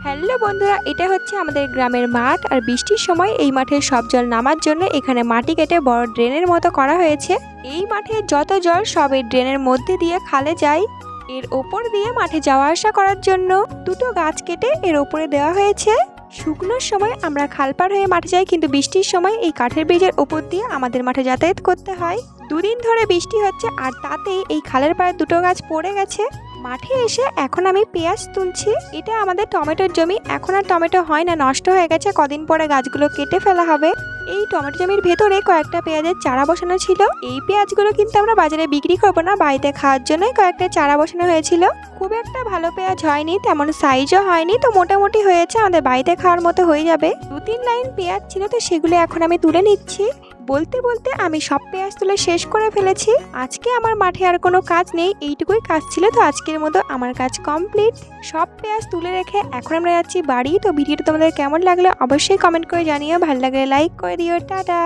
Hello বন্ধুরা, এটা হচ্ছে আমাদের গ্রামের মাঠ। আর বৃষ্টির সময় এই মাঠের সব জল নামার জন্য এখানে মাটি কেটে বড় ড্রেনের মতো করা হয়েছে। এই মাঠে যত জল সব এই ড্রেনের মধ্যে দিয়ে খালে যায়। এর ওপর দিয়ে মাঠে যাওয়া আসা করার জন্য দুটো গাছ কেটে এর ওপরে দেওয়া হয়েছে। শুকনোর সময় আমরা খাল পার হয়ে মাঠে যাই, কিন্তু বৃষ্টির সময় এই কাঠের ব্রিজের ওপর দিয়ে আমাদের মাঠে যাতায়াত করতে হয়। দুদিন ধরে বৃষ্টি হচ্ছে আর তাতেই এই খালের পাড়ে দুটো গাছ পড়ে গেছে। মাঠে এসে এখন আমি পেঁয়াজ তুলছি। এটা আমাদের টমেটোর জমি। এখন আর টমেটো হয় না, নষ্ট হয়ে গেছে। কদিন পরে গাছগুলো কেটে ফেলা হবে। এই টমেটো জমির ভেতরে কয়েকটা পেঁয়াজের চারা বসানো ছিল। এই পেঁয়াজগুলো কিন্তু আমরা বাজারে বিক্রি করবো না, বাড়িতে খাওয়ার জন্যই কয়েকটা চারা বসানো হয়েছিল। খুব একটা ভালো পেঁয়াজ হয়নি, তেমন সাইজও হয়নি, তো মোটামুটি হয়েছে, আমাদের বাড়িতে খাওয়ার মতো হয়ে যাবে। 2-3 লাইন পেঁয়াজ ছিল, তো সেগুলো এখন আমি তুলে নিচ্ছি। বলতে বলতে আমি সব পেঁয়াজ তুলে শেষ করে ফেলেছি। আজকে আমার মাঠে আর কোনো কাজ নেই, এইটুকুই কাজ ছিল। তো আজকের মতো আমার কাজ কমপ্লিট। সব পেঁয়াজ তুলে রেখে এখন আমরা যাচ্ছি বাড়ি। তো ভিডিওটা তোমাদের কেমন লাগলো অবশ্যই কমেন্ট করে জানিও। ভালো লাগলে লাইক করে দিও। টাটা।